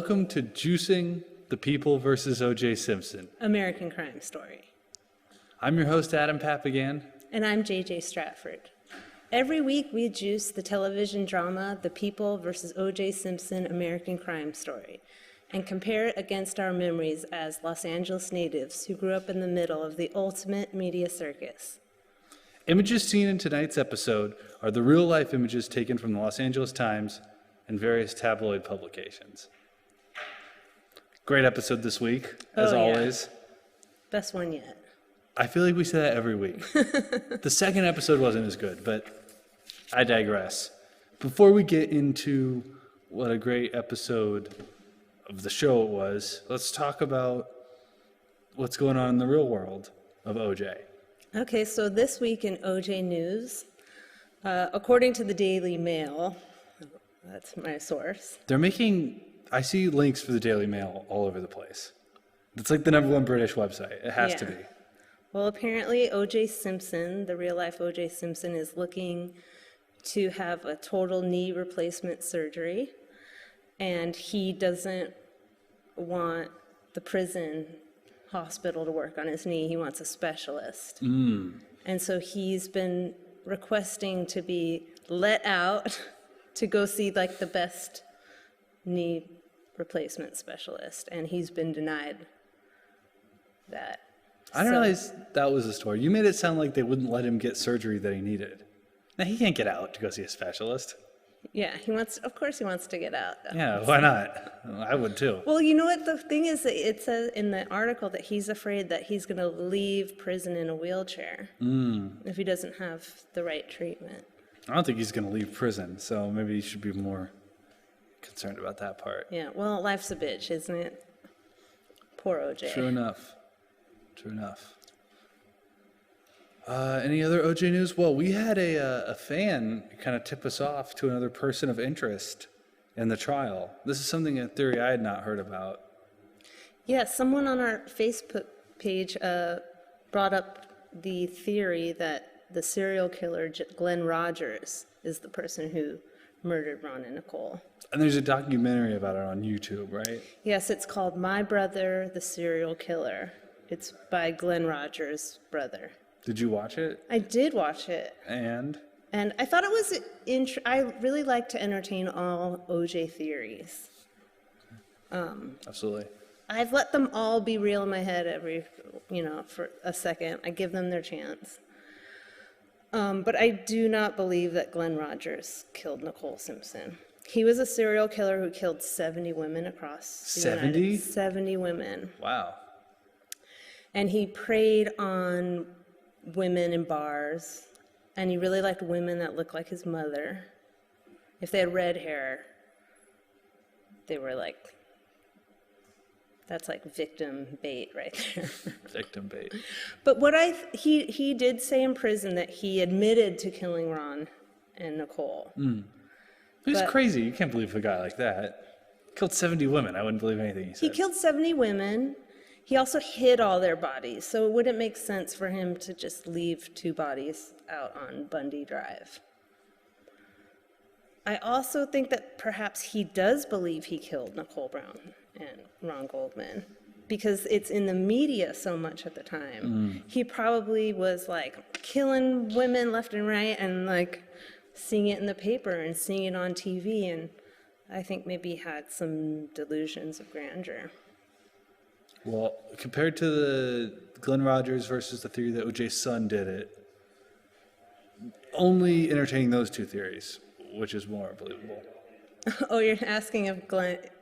Welcome to Juicing the People versus O.J. Simpson. American Crime Story. I'm your host, Adam Papagan. And I'm J.J. Stratford. Every week we juice the television drama The People versus O.J. Simpson American Crime Story and compare it against our memories as Los Angeles natives who grew up in the middle of the ultimate media circus. Images seen in tonight's episode are the real-life images taken from the Los Angeles Times and various tabloid publications. Great episode this week, as always. Best one yet. I feel like we say that every week. The second episode wasn't as good, but I digress. Before we get into what a great episode of the show it was, let's talk about what's going on in the real world of OJ. Okay, so this week in OJ News, according to the Daily Mail, that's my source. I see links for the Daily Mail all over the place. It's like the #1 British website. It has to be. Well, apparently O.J. Simpson, the real-life O.J. Simpson, is looking to have a total knee replacement surgery, and he doesn't want the prison hospital to work on his knee. He wants a specialist. And so he's been requesting to be let out to go see like the best knee replacement specialist, and he's been denied that. I didn't realize that was the story. You made it sound like they wouldn't let him get surgery that he needed. Now, he can't get out to go see a specialist. Yeah, of course he wants to get out, though. Yeah, why not? I would too. Well, you know what the thing is, that it says in the article that he's afraid that he's going to leave prison in a wheelchair if he doesn't have the right treatment. I don't think he's going to leave prison, so maybe he should be more concerned about that part. Yeah, well, life's a bitch, isn't it? Poor OJ. True enough. Any other OJ news? Well, we had a fan kind of tip us off to another person of interest in the trial. This is a theory I had not heard about. Yeah, someone on our Facebook page brought up the theory that the serial killer, Glenn Rogers, is the person who murdered Ron and Nicole. And there's a documentary about it on YouTube, right? Yes, it's called My Brother, the Serial Killer. It's by Glenn Rogers' brother. Did you watch it? I did watch it. And I thought it was I really like to entertain all OJ theories. Absolutely. I've let them all be real in my head for a second. I give them their chance. But I do not believe that Glenn Rogers killed Nicole Simpson. He was a serial killer who killed 70 women across the 70? 70 women. Wow. And he preyed on women in bars, and he really liked women that looked like his mother. If they had red hair, they were that's like victim bait right there. Victim bait. But he did say in prison that he admitted to killing Ron and Nicole. He's crazy. You can't believe a guy like that. Killed 70 women. I wouldn't believe anything he said. He killed 70 women. He also hid all their bodies, so it wouldn't make sense for him to just leave 2 bodies out on Bundy Drive. I also think that perhaps he does believe he killed Nicole Brown and Ron Goldman, because it's in the media so much at the time. He probably was killing women left and right and seeing it in the paper and seeing it on TV, and I think maybe had some delusions of grandeur. Well, compared to the Glenn Rogers versus the theory that O.J.'s son did it, only entertaining those 2 theories, which is more believable. Oh, you're asking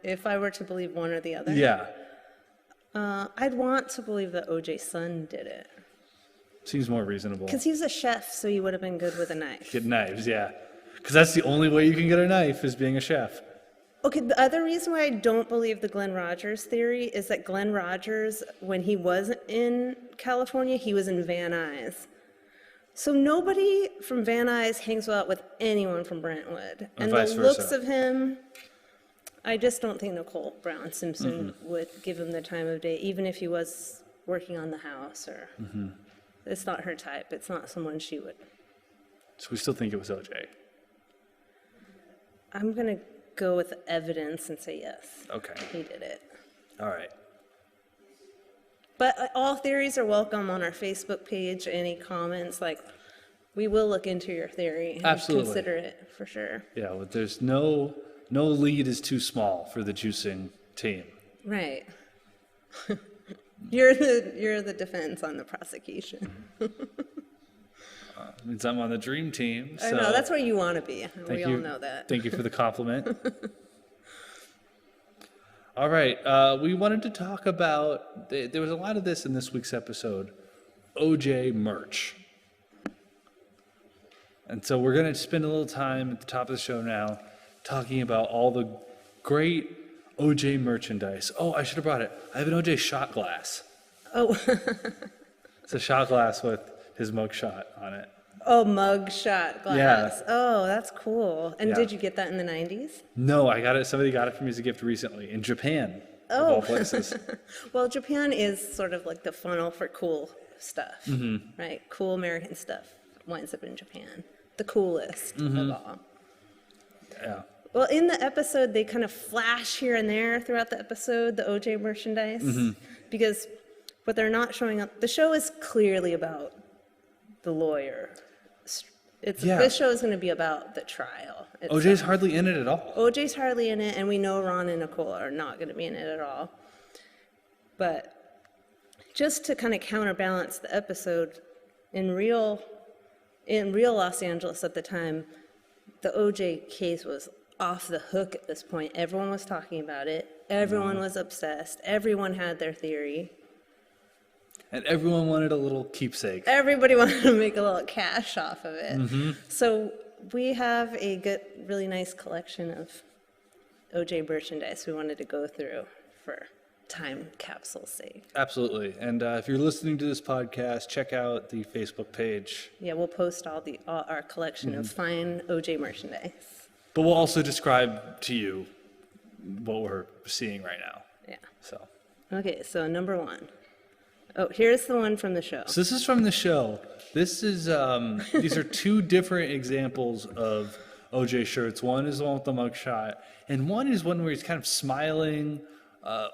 if I were to believe one or the other? Yeah. I'd want to believe that O.J.'s son did it. Seems more reasonable. Because he was a chef, so he would have been good with a knife. Get knives, yeah. Because that's the only way you can get a knife, is being a chef. Okay, the other reason why I don't believe the Glenn Rogers theory is that Glenn Rogers, when he was in California, he was in Van Nuys. So nobody from Van Nuys hangs out with anyone from Brentwood. And the looks of him, I just don't think Nicole Brown Simpson would give him the time of day, even if he was working on the house. It's not her type. It's not someone she would. So we still think it was OJ. I'm going to go with evidence and say, yes, Okay. he did it. All right. But all theories are welcome on our Facebook page. Any comments, like, we will look into your theory and Absolutely. consider it for sure. Yeah, well, there's no lead is too small for the juicing team. Right. You're the defense on the prosecution. Means I'm on the dream team. I So know, that's where you want to be. We all you. know that. Thank you for the compliment. All right. We wanted to talk about, there was a lot of this in this week's episode, OJ merch. And so we're going to spend a little time at the top of the show now talking about all the great OJ merchandise. Oh, I should have brought it. I have an OJ shot glass. Oh, It's a shot glass with his mug shot on it. oh, mug shot glass. Yeah. Oh, that's cool. And Yeah. did you get that in the 90s? No, I got it. Somebody got it for me as a gift recently in Japan, of Oh. all places. Well, Japan is sort of like the funnel for cool stuff, right? Cool American stuff winds up in Japan. The coolest of all. Yeah. Well, in the episode, they kind of flash here and there throughout the episode, the OJ merchandise, because what they're not showing up, the show is clearly about the lawyer. Yeah. This show is going to be about the trial. itself. OJ's hardly in it at all. OJ's hardly in it, and we know Ron and Nicole are not going to be in it at all. But just to kind of counterbalance the episode, in real Los Angeles at the time, the OJ case was off the hook at this point. Everyone was talking about it. Everyone was obsessed. Everyone had their theory. And everyone wanted a little keepsake. Everybody wanted to make a little cash off of it. So we have a good, really nice collection of OJ merchandise we wanted to go through for time capsule's sake. Absolutely. And if you're listening to this podcast, check out the Facebook page. Yeah, we'll post all our collection of fine OJ merchandise. But we'll also describe to you what we're seeing right now. Yeah. So Okay, so number one. Oh, here's the one from the show. So this is from the show. This is these are two different examples of OJ shirts. One is the one with the mugshot, and one is one where he's kind of smiling,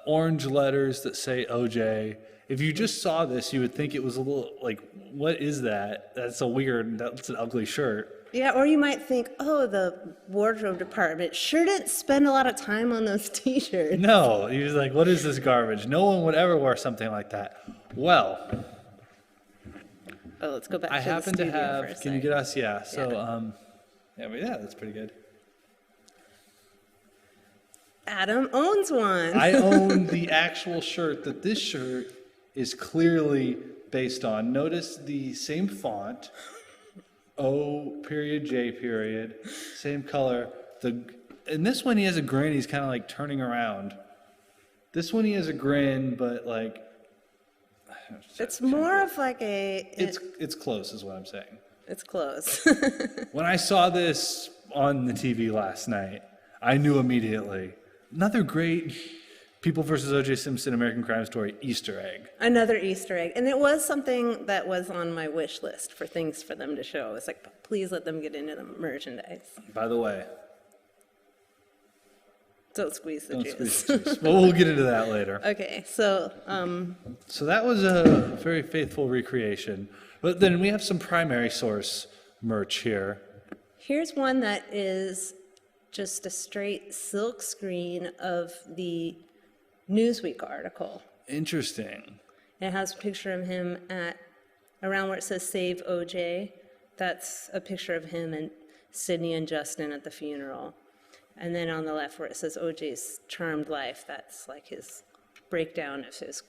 orange letters that say OJ. If you just saw this, you would think it was a little like, what is that? That's an ugly shirt. Yeah, or you might think, oh, the wardrobe department sure didn't spend a lot of time on those T-shirts. No, he was like, what is this garbage? No one would ever wear something like that. Well, Oh, let's go back I to the happen to studio for a have, can you sec. get us? Yeah. So, yeah, that's pretty good. Adam owns one. I own the actual shirt that this shirt is clearly based on. Notice the same font, O.J. Same color. In this one, he has a grin. He's kind of like turning around. This one, he has a grin, but like. It's more of like It's close, is what I'm saying. It's close. When I saw this on the TV last night, I knew immediately. Another great People versus O.J. Simpson American Crime Story Easter egg. Another Easter egg. And it was something that was on my wish list for things for them to show. It's like, please let them get into the merchandise. By the way, Don't squeeze the don't juice. squeeze the juice. But we'll get into that later. Okay, so So that was a very faithful recreation. But then we have some primary source merch here. here's one that is just a straight silk screen of the Newsweek article. Interesting. It has a picture of him at around where it says Save OJ. That's a picture of him and Sydney and Justin at the funeral. And then on the left where it says OJ's charmed life, that's like his breakdown of his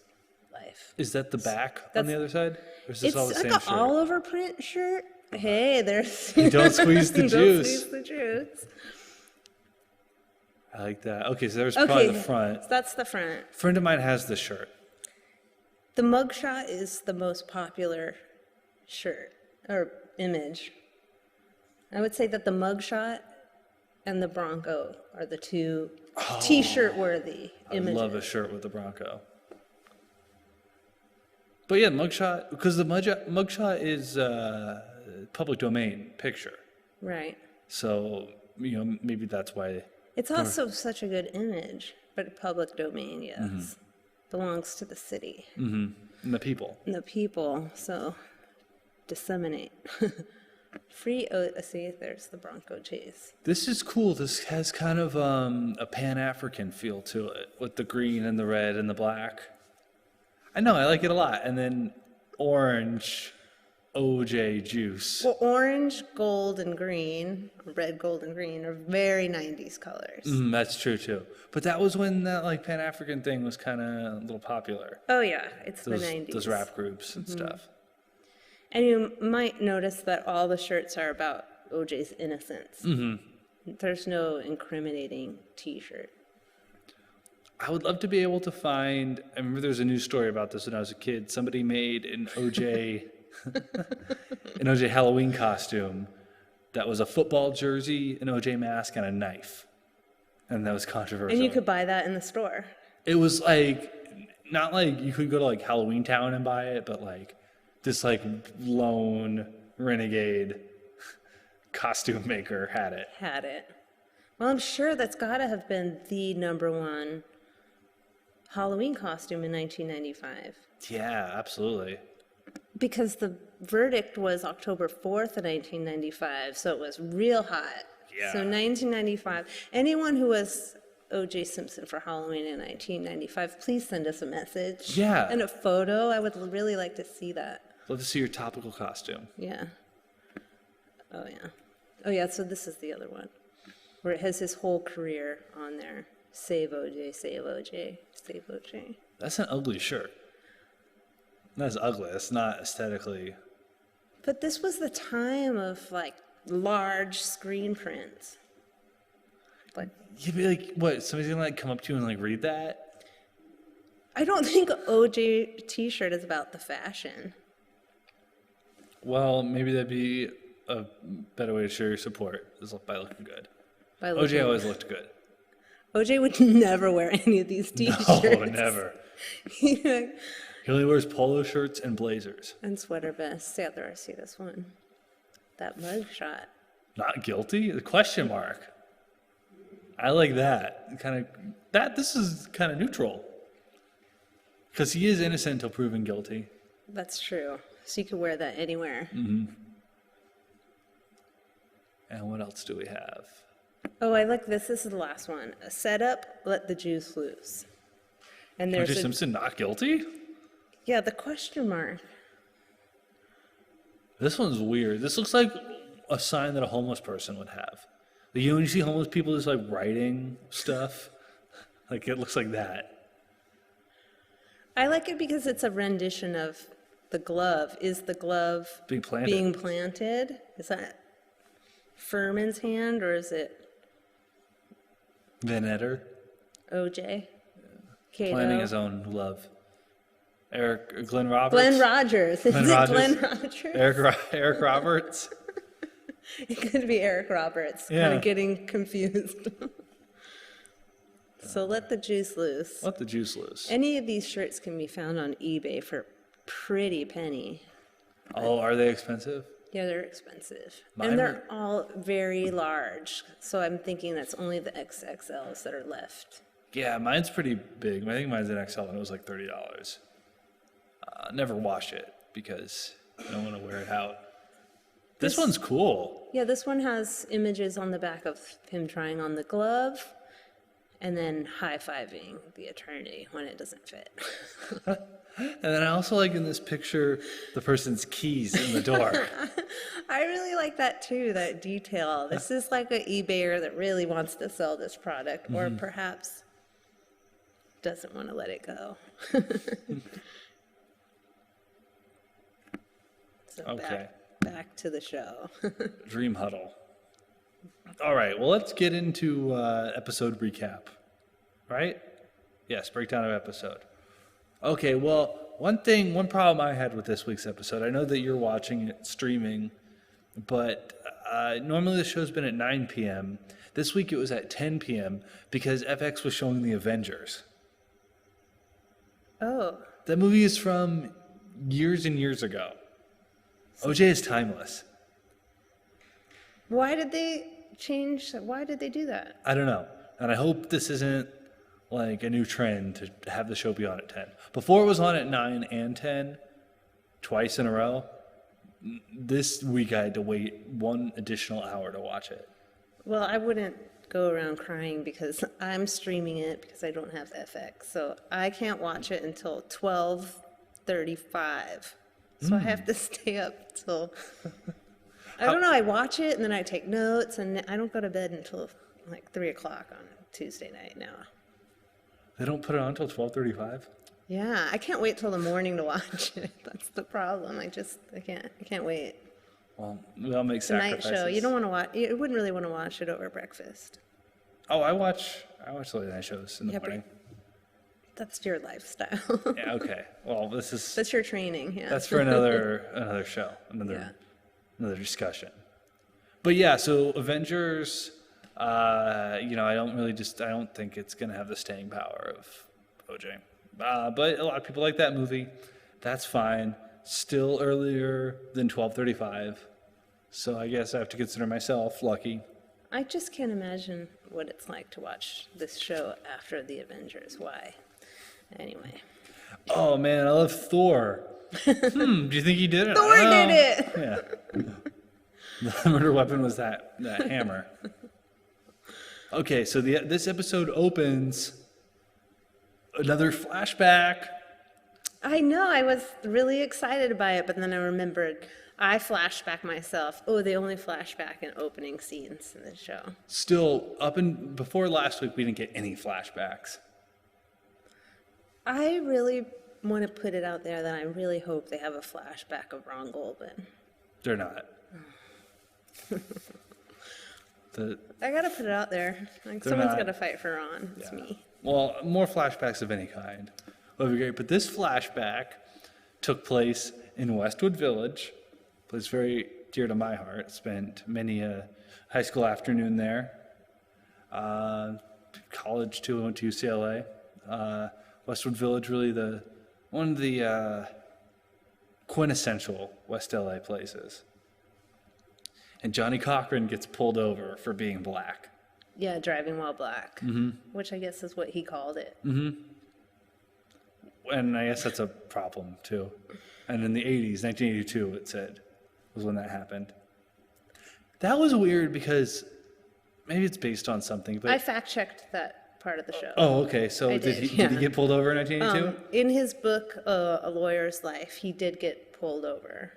life. Is that the back on That's- the other side? Or is this It's all the like same an shirt? all-over print shirt. Hey, there's... Don't squeeze the Don't juice. squeeze the juice. I like that. Okay, so there's probably the front. So that's the front. A friend of mine has this shirt. The mugshot is the most popular shirt or image. I would say that the mugshot and the Bronco are the two T-shirt worthy I images. love a shirt with the Bronco. But yeah, mugshot, because the mugshot is public domain picture. Right. So, maybe that's why It's also such a good image, but public domain, yes. Belongs to the city And the people. and the people, so disseminate. See, there's the Bronco chase. This is cool. This has kind of a Pan-African feel to it with the green and the red and the black. I know, I like it a lot. And then orange OJ juice. Well, orange, gold, and green, red, gold, and green are very 90s colors. That's true too. But that was when that like Pan-African thing was kind of a little popular. Oh, yeah, it's the 90s. Those rap groups and stuff. And you might notice that all the shirts are about OJ's innocence. There's no incriminating T-shirt. I would love to be able to find. I remember there was a news story about this when I was a kid. Somebody made an OJ, an OJ Halloween costume that was a football jersey, an OJ mask, and a knife, and that was controversial. And you could buy that in the store. It was like not like you could go to like Halloween Town and buy it, but like this like lone renegade costume maker had it. Well, I'm sure that's got to have been the #1 Halloween costume in 1995. Yeah, absolutely. Because the verdict was October 4th of 1995, so it was real hot. Yeah. So 1995, anyone who was O.J. Simpson for Halloween in 1995, please send us a message. Yeah. And a photo. I would really like to see that. Love to see your topical costume. Yeah. Oh, yeah, so this is the other one, where it has his whole career on there. Save O.J., save O.J., save O.J. That's an ugly shirt. That's ugly. That's not aesthetically. But this was the time of, like, large screen prints. Like, You'd be like, what? Somebody's gonna like come up to you and like read that? I don't think OJ T-shirt is about the fashion. Well, maybe that'd be a better way to show your support is by looking good. By OJ looking- always looked good. OJ would never wear any of these T-shirts. No, never. He only wears polo shirts and blazers. And sweater vests. Yeah, there I see this one. That mug shot. Not guilty? The question mark. I like that. This is kind of neutral. Because he is innocent until proven guilty. That's true. So you could wear that anywhere. And what else do we have? Oh, I like this. This is the last one. A setup, let the juice loose. And there's O.J. Simpson not guilty? Yeah, the question mark. This one's weird. This looks like a sign that a homeless person would have. Like, you know when you see homeless people just like writing stuff? Like it looks like that. I like it because it's a rendition of the glove. Is the glove Being planted. being planted? Is that Furman's hand or is it Van Etter OJ? Cato? planting his own glove. Glenn Roberts. Glenn Rogers. Is Glenn it Rogers. Glenn Rogers? Eric Roberts. It could be Eric Roberts. Yeah. Kind of getting confused. So let the juice loose. Let the juice loose. Any of these shirts can be found on eBay for pretty penny. Oh, are they expensive? Yeah, they're expensive. Mine And were- they're all very large. So I'm thinking that's only the XXLs that are left. Yeah, mine's pretty big. I think mine's an XL and it was like $30. Never wash it because I don't want to wear it out. This one's cool. Yeah, this one has images on the back of him trying on the glove and then high-fiving the attorney when it doesn't fit. And then I also like in this picture the person's keys in the door. I really like that too, that detail. This is like an eBayer that really wants to sell this product or perhaps doesn't want to let it go. So Okay. back to the show. Dream huddle. All right, well, let's get into episode recap. Right? Yes, breakdown of episode. Okay, well, one problem I had with this week's episode, I know that you're watching it streaming, but normally the show's been at 9 p.m. This week it was at 10 p.m. because FX was showing The Avengers. Oh, That movie is from years and years ago. OJ is timeless. why did they do that? I don't know. And I hope this isn't like a new trend to have the show be on at 10. Before it was on at 9 and 10, twice in a row. This week I had to wait one additional hour to watch it. Well, I wouldn't go around crying because I'm streaming it because I don't have FX. So I can't watch it until 12:35. So I have to stay up till, I don't know, I watch it and then I take notes and I don't go to bed until like 3 o'clock on Tuesday night now. They don't put it on until 12:35? Yeah, I can't wait till the morning to watch it. That's the problem. I can't wait. Well, we all make It's a night sacrifices. show. You don't want to watch, you wouldn't really want to watch it over breakfast. Oh, I watch late night shows in the Yeah, but morning. that's your lifestyle. Yeah, okay. Well, That's your training, yeah. that's for another show, Yeah. another discussion. But yeah, so Avengers, I don't think it's gonna have the staying power of OJ. But a lot of people like that movie. That's fine. Still earlier than 12:35. So I guess I have to consider myself lucky. I just can't imagine what it's like to watch this show after the Avengers. Why? Anyway. Oh man, I love Thor. Do you think he did it? Thor did it! Yeah. The murder weapon was that hammer. Okay, so this episode opens another flashback. I know, I was really excited by it, but then I remembered I flashed back myself. Oh, they only flash back in opening scenes in the show. Still, before last week, we didn't get any flashbacks. I really want to put it out there that I really hope they have a flashback of Ron Goldman. They're not. I gotta put it out there. Like, someone's gotta fight for Ron. It's me. Well, more flashbacks of any kind would be great. But this flashback took place in Westwood Village. A place very dear to my heart. Spent many a high school afternoon there. College too. I went to UCLA. Westwood Village, really one of the quintessential West LA places. And Johnnie Cochran gets pulled over for being black. Yeah, driving while black, which I guess is what he called it. And I guess that's a problem, too. And in the 80s, 1982, it said, was when that happened. That was weird because maybe it's based on something, but... I fact-checked that part of the show. Oh, okay. So did he get pulled over in 1982? In his book, A Lawyer's Life, he did get pulled over.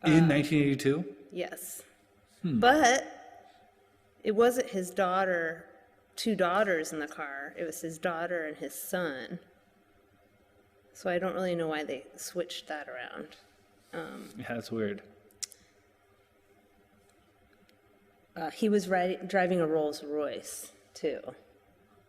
In 1982? Yes. But it wasn't his two daughters in the car. It was his daughter and his son. So I don't really know why they switched that around. Yeah, that's weird. He was driving a Rolls Royce, too.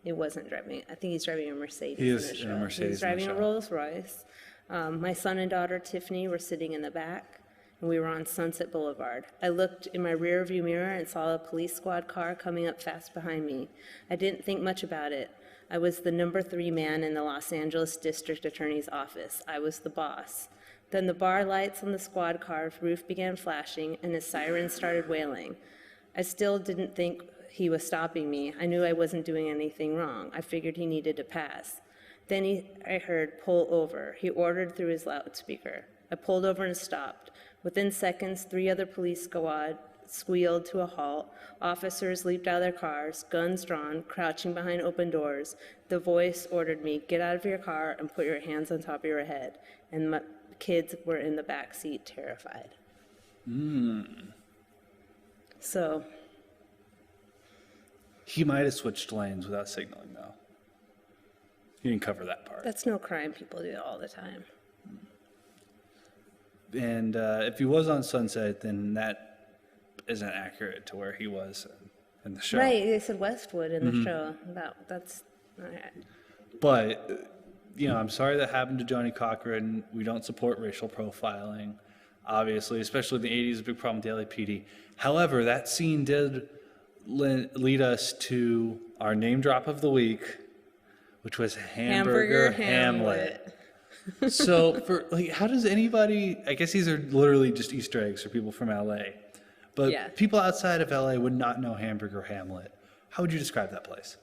It wasn't driving, I think he's driving a Mercedes. He is in a Mercedes He was in the driving a show. Rolls Royce. My son and daughter, Tiffany, were sitting in the back, and we were on Sunset Boulevard. I looked in my rear view mirror and saw a police squad car coming up fast behind me. I didn't think much about it. I was the number 3 man in the Los Angeles District Attorney's office. I was the boss. Then the bar lights on the squad car's roof began flashing, and his siren started wailing. I still didn't think he was stopping me. I knew I wasn't doing anything wrong. I figured he needed to pass. Then I heard, "Pull over." He ordered through his loudspeaker. I pulled over and stopped. Within seconds, 3 other police squad squealed to a halt. Officers leaped out of their cars, guns drawn, crouching behind open doors. The voice ordered me, "Get out of your car and put your hands on top of your head." And my kids were in the back seat, terrified. So He might have switched lanes without signaling, though. He didn't cover that part. that's no crime. People do it all the time. And if he was on Sunset, then that isn't accurate to where he was in the show. Right, they said Westwood in the show. That's all right. But, I'm sorry that happened to Johnnie Cochran. We don't support racial profiling, obviously, especially in the 80s, a big problem with the LAPD. However, that scene did lead us to our name drop of the week, which was Hamburger Hamlet. So, how does anybody, I guess these are literally just Easter eggs for people from LA, but Yeah. people outside of LA would not know Hamburger Hamlet. How would you describe that place?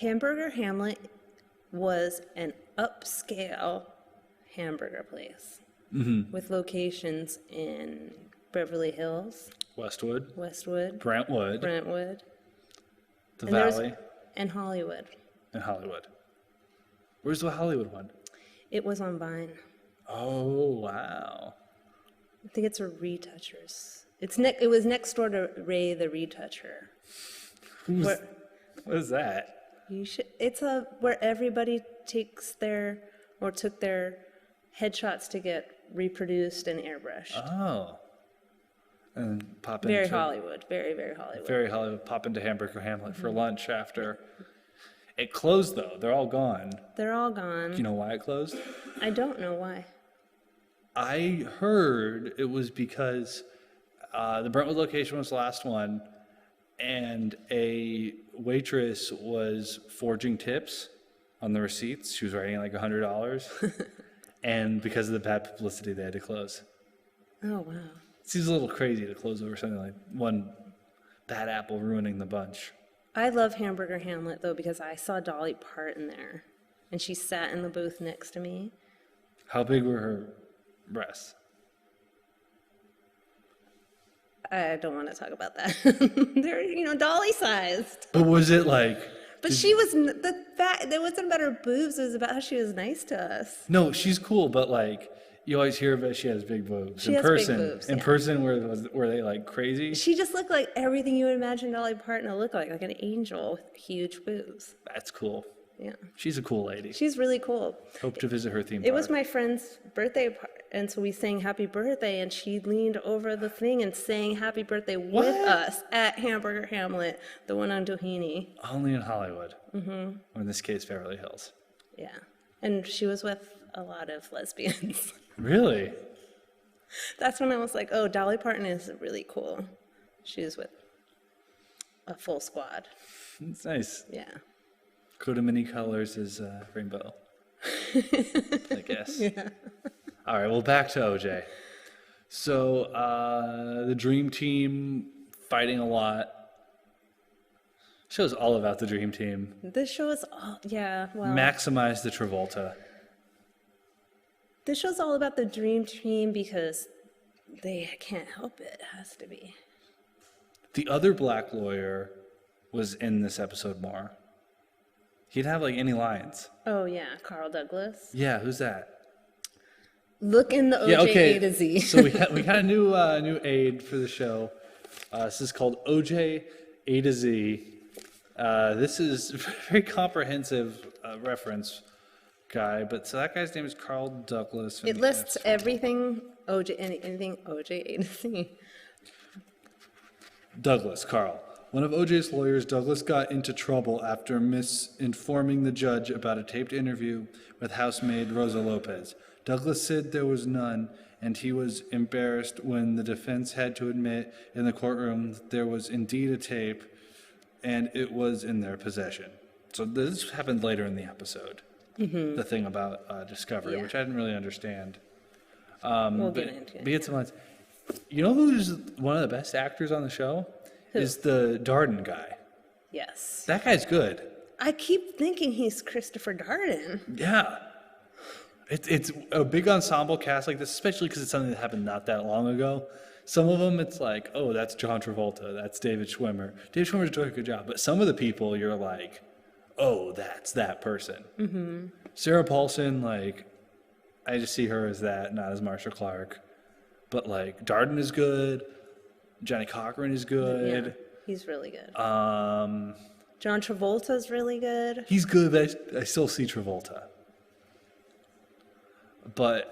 Hamburger Hamlet was an upscale hamburger place with locations in Beverly Hills, Westwood, Westwood, Brentwood, the and there's- Valley, and Hollywood. and Hollywood. Where's the Hollywood one? It was on Vine. Oh, wow. I think it's a Retouchers. It was next door to Ray the Retoucher. Where, What is that? it's where everybody took their headshots to get reproduced and airbrushed. Oh. And pop Very into... Hollywood. Very, very Hollywood. Very Hollywood. Pop into Hamburger Hamlet for lunch after. It closed, though. They're all gone. They're all gone. Do you know why it closed? I don't know why. I heard it was because the Brentwood location was the last one, and a waitress was forging tips on the receipts. She was writing like $100, and because of the bad publicity, they had to close. Oh, wow. It seems a little crazy to close over something like one bad apple ruining the bunch. I love Hamburger Hamlet, though, because I saw Dolly Parton there, and she sat in the booth next to me. How big were her breasts? I don't want to talk about that. They're, dolly-sized. But was it like... But she was, the fact, it wasn't about her boobs, it was about how she was nice to us. No, she's cool, but like... You always hear about she has big boobs. She has big boobs, In yeah. person, were they like crazy? She just looked like everything you would imagine Dolly Parton to look like an angel with huge boobs. That's cool. Yeah. She's a cool lady. She's really cool. Hope to visit her theme park. It was my friend's birthday, and so we sang happy birthday, and she leaned over the thing and sang happy birthday with us at Hamburger Hamlet, the one on Doheny. Only in Hollywood. Mm-hmm. Or in this case, Beverly Hills. Yeah. And she was with a lot of lesbians. Really? That's when I was like, oh, Dolly Parton is really cool. She was with a full squad. It's nice. Yeah. Coat of many colors is rainbow. I guess. Yeah. All right, well, back to OJ. So the Dream Team fighting a lot. Show's all about the Dream Team. This show is well. Maximize the Travolta. This show's all about the Dream Team because they can't help it. It has to be. The other black lawyer was in this episode more. He didn't have like any lines. Oh yeah, Carl Douglas. Yeah, who's that? Look in the OJ A to Z. So we got a new aid for the show. This is called OJ A to Z. This is a very comprehensive reference guy, but so that guy's name is Carl Douglas. It lists everything anything OJ A to Z. Douglas, Carl. One of OJ's lawyers, Douglas, got into trouble after misinforming the judge about a taped interview with housemaid Rosa Lopez. Douglas said there was none, and he was embarrassed when the defense had to admit in the courtroom that there was indeed a tape, and it was in their possession. So this happened later in the episode, the thing about discovery, Yeah. which I didn't really understand. We'll get into it. But get some lines. You know who's one of the best actors on the show? Who? Is the Darden guy. Yes. That guy's good. I keep thinking he's Christopher Darden. Yeah. It's a big ensemble cast like this, especially because it's something that happened not that long ago. Some of them, it's like, oh, that's John Travolta, that's David Schwimmer. David Schwimmer's doing a good job. But some of the people, you're like, oh, that's that person. Mm-hmm. Sarah Paulson, like, I just see her as that, not as Marsha Clark. But, like, Darden is good. Johnnie Cochran is good. Yeah, he's really good. Um, John Travolta's really good. He's good, but I still see Travolta. But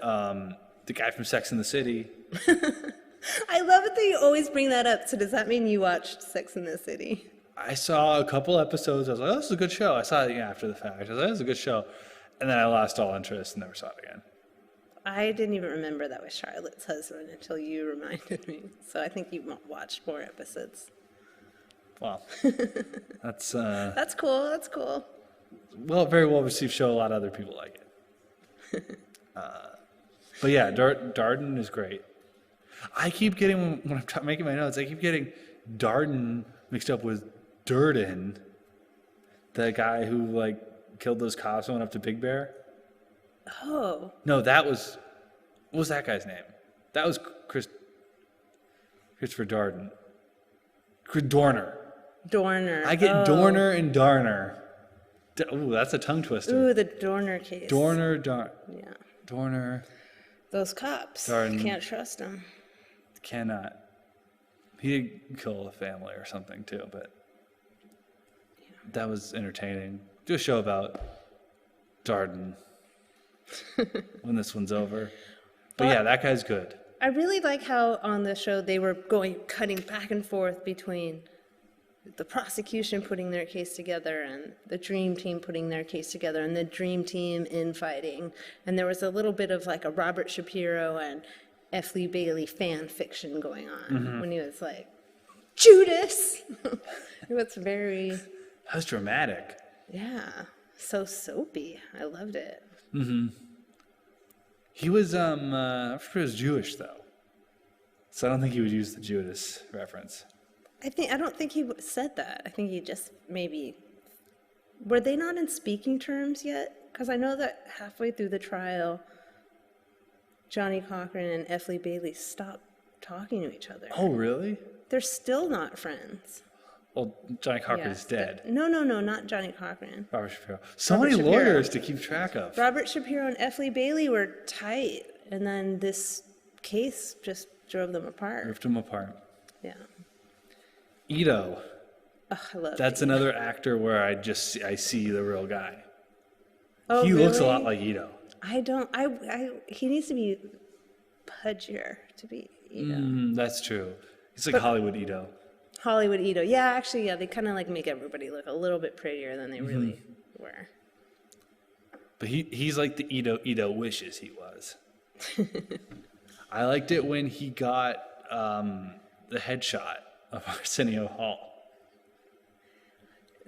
the guy from Sex and the City. I love it that you always bring that up. So does that mean you watched Sex and the City? I saw a couple episodes. I was like, oh, this is a good show. I saw it after the fact. I was like, this is a good show. And then I lost all interest and never saw it again. I didn't even remember that was Charlotte's husband until you reminded me. So I think you watched more episodes. Well, that's That's cool. That's cool. very well received show. A lot of other people like it. But yeah, Darden is great. I keep getting, when I'm making my notes, I keep getting Darden mixed up with Durden, the guy who like killed those cops and went up to Big Bear. Oh, No, that was what was that guy's name? That was Christopher Darden. Dorner. Dorner. I get Dorner and Darner. Ooh, that's a tongue twister. Ooh, the Dorner case. Yeah. Dorner. Those cops. Darden. Can't trust them. Cannot. He did kill a family or something too, but that was entertaining. Do a show about Darden when this one's over. But yeah, that guy's good. I really like how on the show they were cutting back and forth between the prosecution putting their case together and the Dream Team putting their case together and the Dream Team infighting. And there was a little bit of like a Robert Shapiro and F. Lee Bailey fan fiction going on when he was like, Judas! It was very... That was dramatic. Yeah, so soapy. I loved it. He was, I'm sure he was Jewish though. So I don't think he would use the Judas reference. I don't think he said that. I think he just maybe... Were they not in speaking terms yet? Because I know that halfway through the trial, Johnnie Cochran and F. Lee Bailey stopped talking to each other. Oh, really? They're still not friends. Well, Johnnie Cochran's dead. No, not Johnnie Cochran. Robert Shapiro. So many Shapiro. lawyers to keep track of. Robert Shapiro and F. Lee Bailey were tight, and then this case just drove them apart. Ripped them apart. Yeah. Ito. Oh, I love That's Ito. another actor where I see the real guy. Oh, He looks a really? lot like Ito. He needs to be pudgier to be Ito. That's true. He's like Hollywood Ito. Hollywood Ito. Yeah, actually, they kind of like make everybody look a little bit prettier than they really were. But he's like the Ito wishes he was. I liked it when he got the headshot of Arsenio Hall.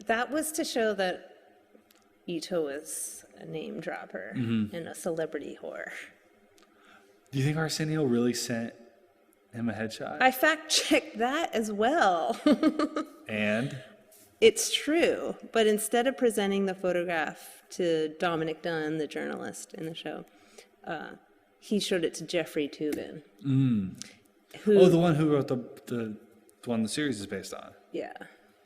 That was to show that Ito was a name dropper and a celebrity whore. Do you think Arsenio really sent him a headshot? I fact-checked that as well. And? It's true, but instead of presenting the photograph to Dominic Dunne, the journalist in the show, he showed it to Jeffrey Toobin. The one who wrote the one the series is based on. Yeah.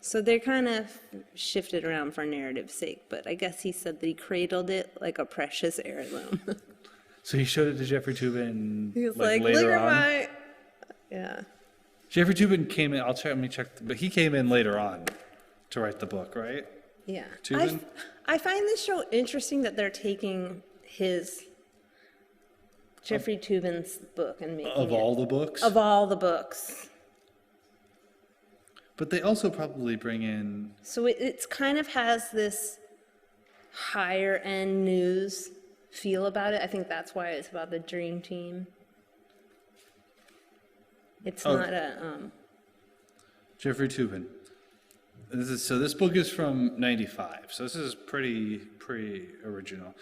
So they're kind of shifted around for narrative's sake, but I guess he said that he cradled it like a precious heirloom. So he showed it to Jeffrey Toobin He was like look later at on. my... Yeah. Jeffrey Toobin came in. Let me check. But he came in later on to write the book, right? Yeah. Toobin? I find this show interesting that they're taking Jeffrey Toobin's book and making Of all the books? Of all the books. But they also probably bring in... So it's kind of has this higher end news feel about it. I think that's why it's about the Dream Team. It's not a... Jeffrey Toobin. This book is from 95, so this is pretty original.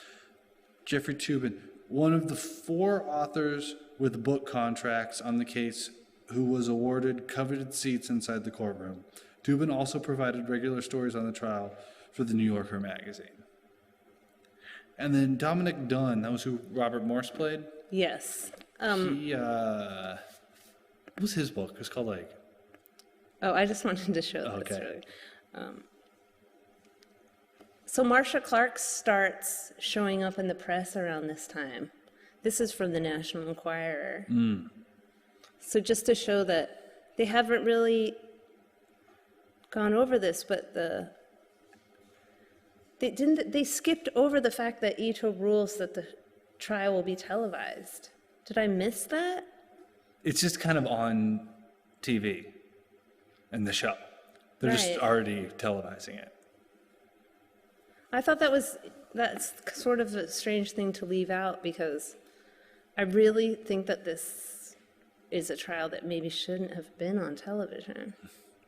Jeffrey Toobin, one of the 4 authors with book contracts on the case who was awarded coveted seats inside the courtroom. Toobin also provided regular stories on the trial for the New Yorker magazine. And then Dominic Dunne, that was who Robert Morse played? Yes. What was his book? It was called like... Oh, I just wanted to show this. Okay. Really. So Marcia Clark starts showing up in the press around this time. This is from the National Enquirer. So just to show that they haven't really gone over this, but they skipped over the fact that Ito rules that the trial will be televised. Did I miss that? It's just kind of on TV in the show. They're just already televising it. I thought that's sort of a strange thing to leave out because I really think that this is a trial that maybe shouldn't have been on television.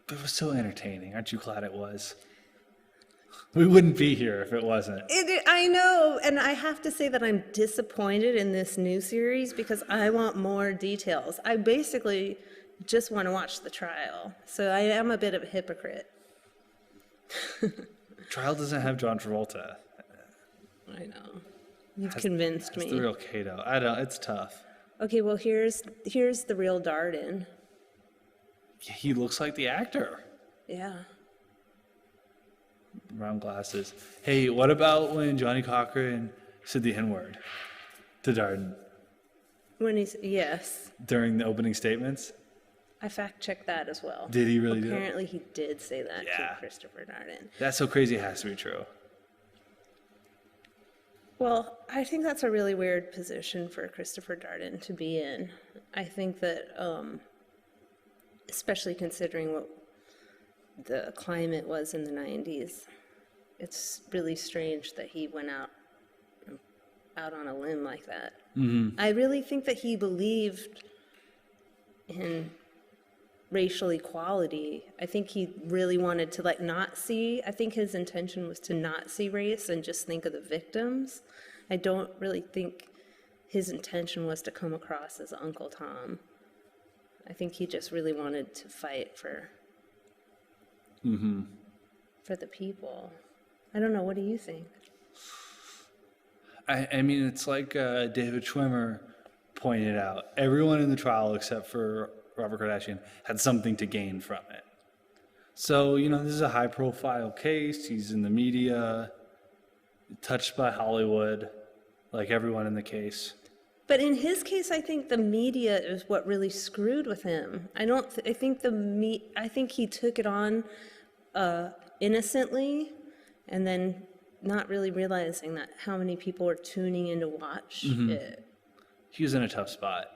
But it was so entertaining. Aren't you glad it was? We wouldn't be here if it wasn't. I know, and I have to say that I'm disappointed in this new series because I want more details. I basically just want to watch the trial, so I am a bit of a hypocrite. Trial doesn't have John Travolta. I know. You've convinced It's me. the real Kato. I don't. It's tough. Okay, well, here's the real Darden. He looks like the actor. Yeah. Round glasses. Hey, what about when Johnnie Cochran said the N-word to Darden Yes, during the opening statements? I fact-checked that as well. Did he really do it? Apparently he did say that Yeah. to Christopher Darden. That's so crazy. It has to be true. Well, I think that's a really weird position for Christopher Darden to be in. I think that, especially considering what the climate was in the 90s, it's really strange that he went out on a limb like that. Mm-hmm. I really think that he believed in racial equality. I think he really wanted to not see. I think his intention was to not see race and just think of the victims. I don't really think his intention was to come across as Uncle Tom. I think he just really wanted to fight for the people. I don't know. What do you think? I mean, it's like David Schwimmer pointed out. Everyone in the trial, except for Robert Kardashian, had something to gain from it. So, this is a high-profile case. He's in the media, touched by Hollywood, like everyone in the case. But in his case, I think the media is what really screwed with him. I think he took it on innocently, and then not really realizing that how many people were tuning in to watch it. He was in a tough spot.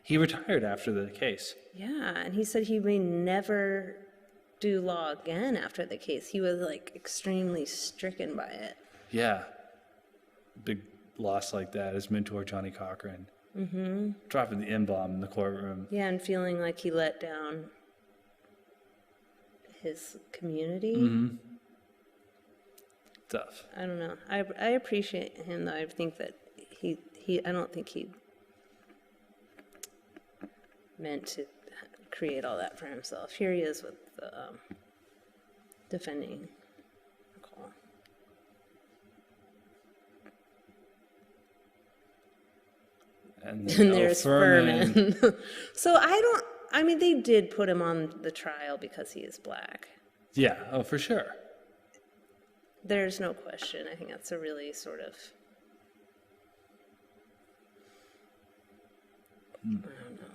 He retired after the case. Yeah, and he said he may never do law again after the case. He was extremely stricken by it. Yeah. Big loss like that. His mentor, Johnnie Cochran. Mm-hmm. Dropping the N-bomb in the courtroom. Yeah, and feeling like he let down his community. Mm-hmm. Tough. I don't know. I appreciate him, though. I think that I don't think he meant to create all that for himself. Here he is with defending Nicole. And there's Furman. So they did put him on the trial because he is black. Yeah, for sure. There's no question. I think that's a really sort of, I don't know.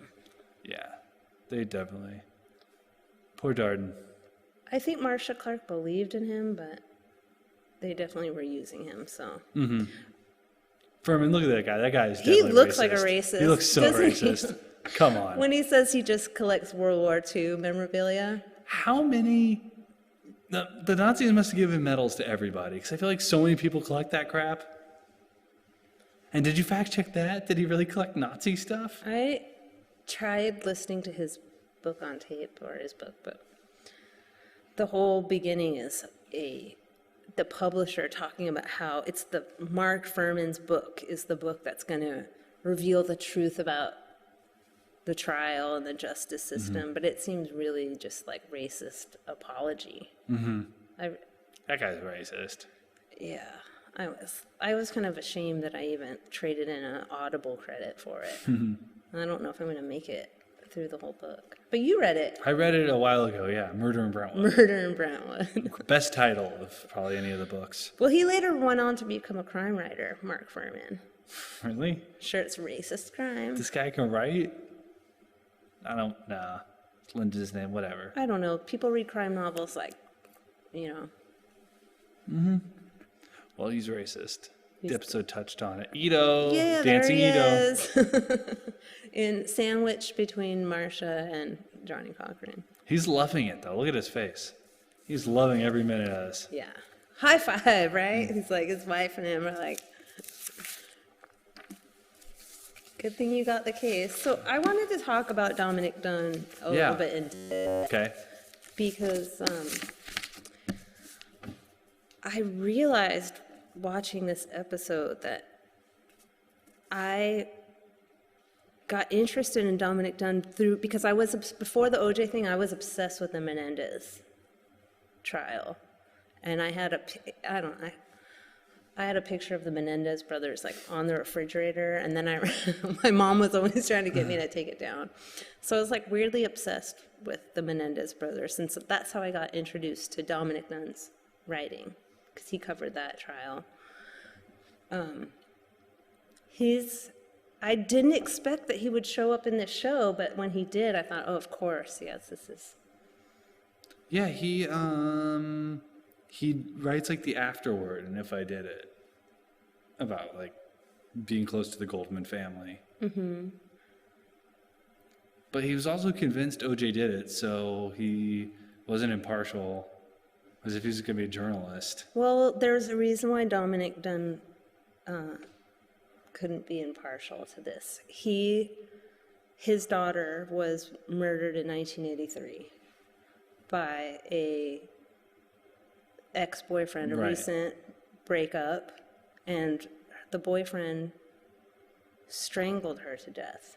Yeah, they definitely. Poor Darden. I think Marcia Clark believed in him, but they definitely were using him, so. Mm-hmm. Furman, look at that guy. That guy is He definitely looks racist. like a racist. He looks so doesn't he? racist. Come on. When he says he just collects World War II memorabilia. How many... The Nazis must have given medals to everybody, because I feel like so many people collect that crap. And did you fact check that? Did he really collect Nazi stuff? I tried listening to his book on tape, or his book, but the whole beginning is the publisher talking about how it's Mark Furman's book is the book that's going to reveal the truth about the trial and the justice system, but it seems really just like racist apology. Mm-hmm. That guy's racist. Yeah, I was kind of ashamed that I even traded in an Audible credit for it. I don't know if I'm going to make it through the whole book. But you read it. I read it a while ago, yeah. Murder in Brentwood. Murder in Brentwood. Best title of probably any of the books. Well, he later went on to become a crime writer, Mark Furman. Really? Sure, it's racist crime. This guy can write? I don't know. Linda's name, whatever. I don't know. People read crime novels Mm-hmm. Well, he's racist. The episode touched on it. Ito, yeah, dancing there he Ito. is. In sandwich between Marcia and Johnnie Cochran. He's loving it, though. Look at his face. He's loving every minute of this. Yeah. High five, right? He's like, his wife and him are like, good thing you got the case. So I wanted to talk about Dominic Dunne a little bit Okay. because I realized watching this episode that I got interested in Dominic Dunne because before the OJ thing, I was obsessed with the Menendez trial. And I had I had a picture of the Menendez brothers like on the refrigerator, and then my mom was always trying to get me to take it down. So I was like weirdly obsessed with the Menendez brothers, and so that's how I got introduced to Dominic Dunne's writing, because he covered that trial. I didn't expect that he would show up in this show, but when he did, I thought, oh, of course, yes, this is. Yeah, he writes like the afterword, and If I Did It, about like being close to the Goldman family. Mm-hmm. But he was also convinced OJ did it, so he wasn't impartial, as if he was going to be a journalist. Well, there's a reason why Dominic Dunne couldn't be impartial to this. His daughter was murdered in 1983 by a ex-boyfriend, a recent breakup, and the boyfriend strangled her to death.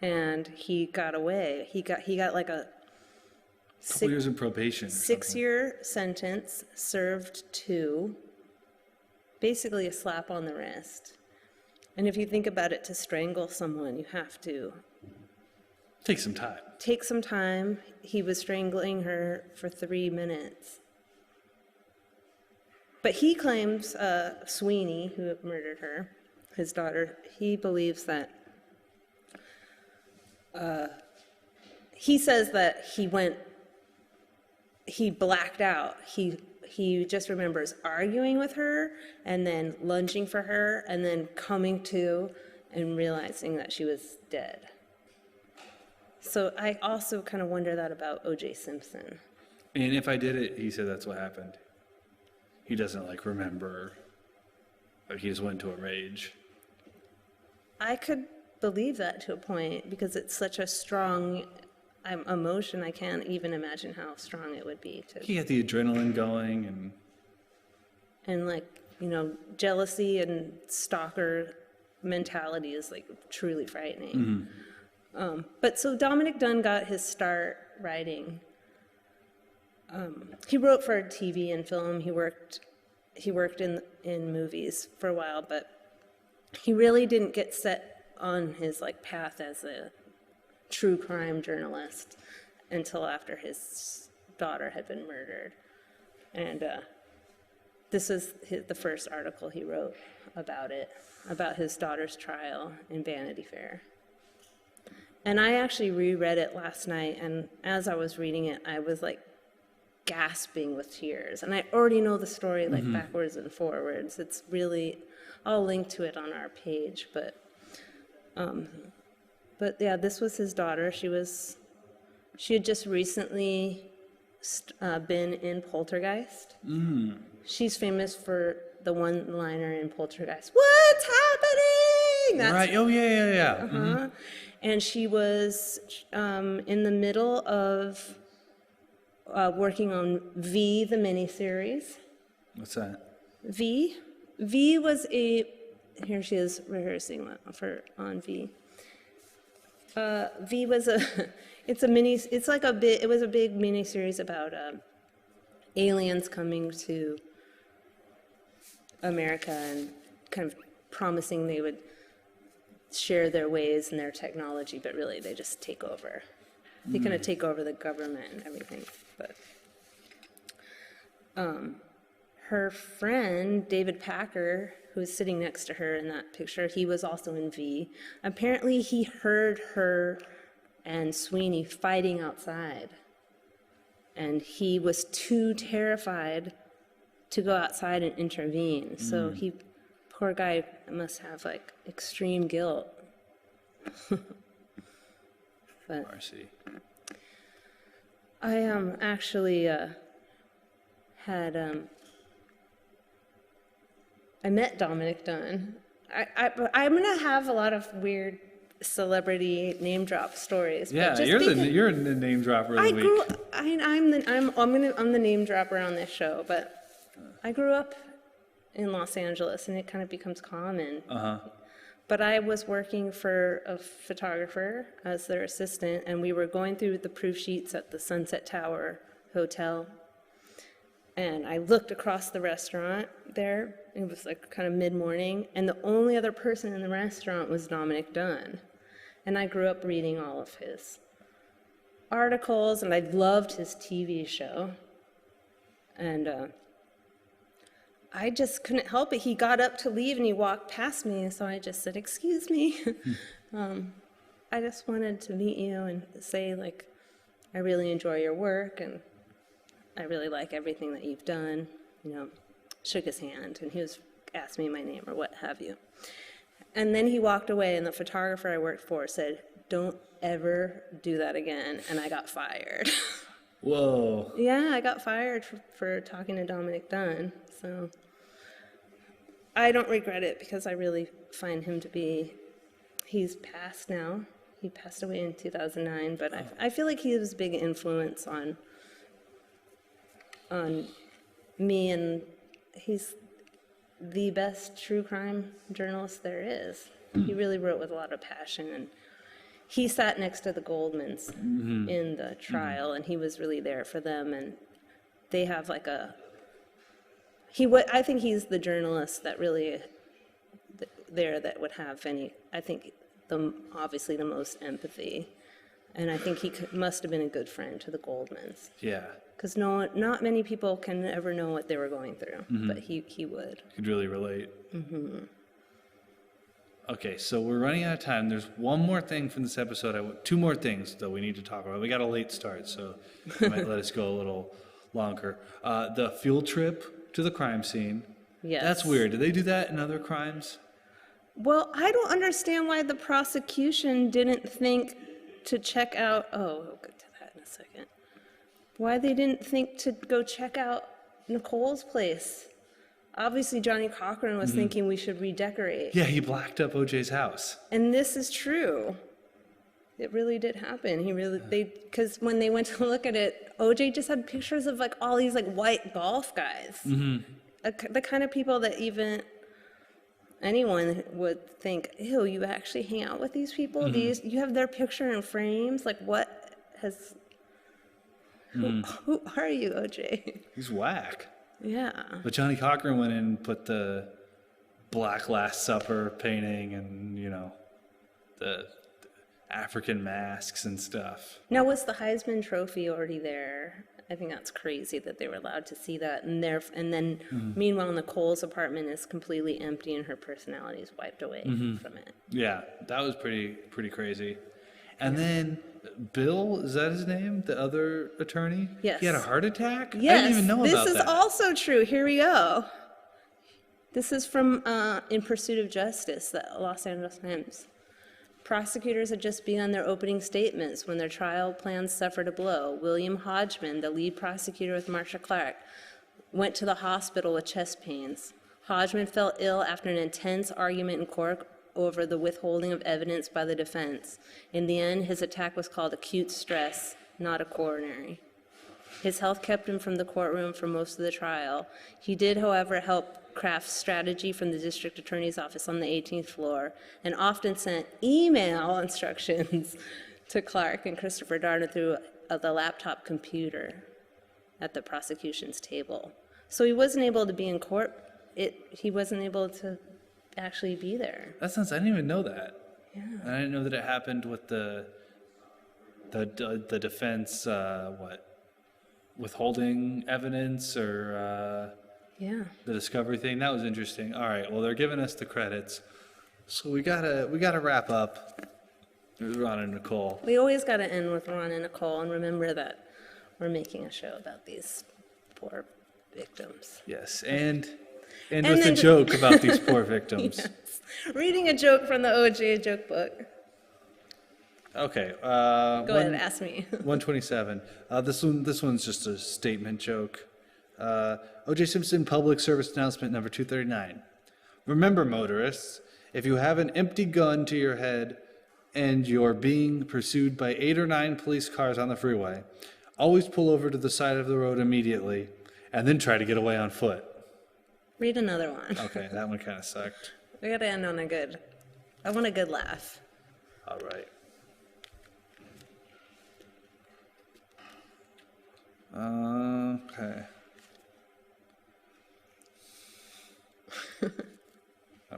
And he got away. He got like a couple years in probation. 6-year sentence, served 2, basically a slap on the wrist. And if you think about it, to strangle someone, you have to take some time. Take some time. He was strangling her for 3 minutes. But he claims, Sweeney, who murdered her, his daughter, he believes that, he says that he blacked out. He just remembers arguing with her and then lunging for her and then coming to and realizing that she was dead. So I also kind of wonder that about O.J. Simpson. And If I Did It, he said that's what happened. He doesn't like remember. He just went into a rage. I could believe that to a point because it's such a strong emotion. I can't even imagine how strong it would be to. He had the adrenaline going and like, jealousy and stalker mentality is like truly frightening. Mm-hmm. But so Dominic Dunne got his start writing. He wrote for TV and film. He worked in movies for a while, but he really didn't get set on his like path as a true crime journalist until after his daughter had been murdered. And this was the first article he wrote about his daughter's trial in Vanity Fair. And I actually reread it last night, and as I was reading it, I was like gasping with tears. And I already know the story like backwards and forwards. It's really, I'll link to it on our page, but yeah, this was his daughter. She had just recently been in Poltergeist. Mm. She's famous for the one-liner in Poltergeist, "What's happening?" That's right. Oh, yeah. Uh-huh. Mm-hmm. And she was in the middle of working on V, the miniseries. What's that? V was here she is rehearsing on V. V was it was a big miniseries about aliens coming to America and kind of promising they would share their ways and their technology, but really they just take over. They kind of take over the government and everything. But her friend, David Packer, who was sitting next to her in that picture, he was also in V. Apparently he heard her and Sweeney fighting outside. And he was too terrified to go outside and intervene. So poor guy must have like extreme guilt. But Marcy. I actually had I met Dominic Dunne. I'm gonna have a lot of weird celebrity name drop stories. Yeah, you're the name dropper of the week. I'm the name dropper on this show, but I grew up in Los Angeles, and it kind of becomes common. But I was working for a photographer as their assistant, and we were going through the proof sheets at the Sunset Tower Hotel And I looked across the restaurant there. It was like kind of mid-morning. And the only other person in the restaurant was Dominic Dunne. And I grew up reading all of his articles, and I loved his TV show. And I just couldn't help it. He got up to leave, and he walked past me, so I just said, "Excuse me. I just wanted to meet you and say, like, I really enjoy your work, and I really like everything that you've done." Shook his hand, and he asked me my name or what have you. And then he walked away, and the photographer I worked for said, "Don't ever do that again," and I got fired. Whoa. Yeah, I got fired for talking to Dominic Dunne, so I don't regret it because I really find him to be, he's passed now. He passed away in 2009, but I feel like he was a big influence on me, and he's the best true crime journalist there is. He really wrote with a lot of passion, and he sat next to the Goldmans in the trial, and he was really there for them, and they have like I think he's the journalist that really that would have obviously the most empathy, and I think he must have been a good friend to the Goldmans. Yeah. Because not many people can ever know what they were going through, but he would. Could really relate. Okay, so we're running out of time. There's one more thing from this episode. Two more things, though, we need to talk about. We got a late start, so you might let us go a little longer. The field trip to the crime scene. Yes. That's weird. Do they do that in other crimes? Well, I don't understand why the prosecution didn't think to check out... Oh, we'll get to that in a second. Why they didn't think to go check out Nicole's place. Obviously, Johnnie Cochran was thinking we should redecorate. Yeah, he blacked up OJ's house. And this is true. It really did happen. Because when they went to look at it, OJ just had pictures of like all these like white golf guys. The kind of people that even anyone would think, ew, you actually hang out with these people? You have their picture in frames? Like what has... Who are you, OJ? He's whack. Yeah. But Johnnie Cochran went in and put the Black Last Supper painting and, the African masks and stuff. Now, was the Heisman Trophy already there? I think that's crazy that they were allowed to see that. And then, meanwhile, Nicole's apartment is completely empty and her personality is wiped away from it. Yeah, that was pretty crazy. And then Bill, is that his name? The other attorney? Yes. He had a heart attack? Yes. I didn't even know about that. This is also true. Here we go. This is from In Pursuit of Justice, the Los Angeles Times. Prosecutors had just begun their opening statements when their trial plans suffered a blow. William Hodgman, the lead prosecutor with Marsha Clark, went to the hospital with chest pains. Hodgman fell ill after an intense argument in court over the withholding of evidence by the defense. In the end, his attack was called acute stress, not a coronary. His health kept him from the courtroom for most of the trial. He did, however, help craft strategy from the district attorney's office on the 18th floor and often sent email instructions to Clark and Christopher Darden through the laptop computer at the prosecution's table. So he wasn't able to be in court. He wasn't able to actually be there. That sounds, I didn't even know that. Yeah. I didn't know that it happened with the defense, withholding evidence or Yeah. the discovery thing. That was interesting. All right, well, they're giving us the credits, so we gotta wrap up with Ron and Nicole. We always got to end with Ron and Nicole and remember that we're making a show about these poor victims. Yes, and with then a joke about these poor victims. Yes. Reading a joke from the OJ joke book. Okay. Go ahead, ask me. 127. This one's just a statement joke. O.J. Simpson public service announcement number 239. Remember, motorists, if you have an empty gun to your head and you're being pursued by 8 or 9 police cars on the freeway, always pull over to the side of the road immediately and then try to get away on foot. Read another one. Okay, that one kind of sucked. We got to end on I want a good laugh. All right. Okay.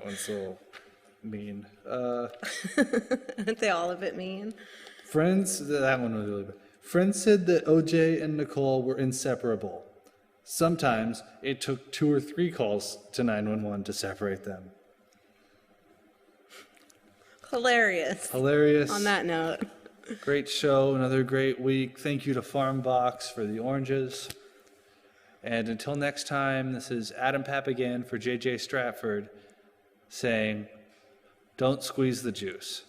one's a little mean. Aren't they all a bit mean? Friends, that one was really bad. Friends said that OJ and Nicole were inseparable. Sometimes it took 2 or 3 calls to 911 to separate them. Hilarious. Hilarious. On that note. Great show, another great week. Thank you to Farm Box for the oranges. And until next time, this is Adam Papagan for JJ Stratford saying, don't squeeze the juice.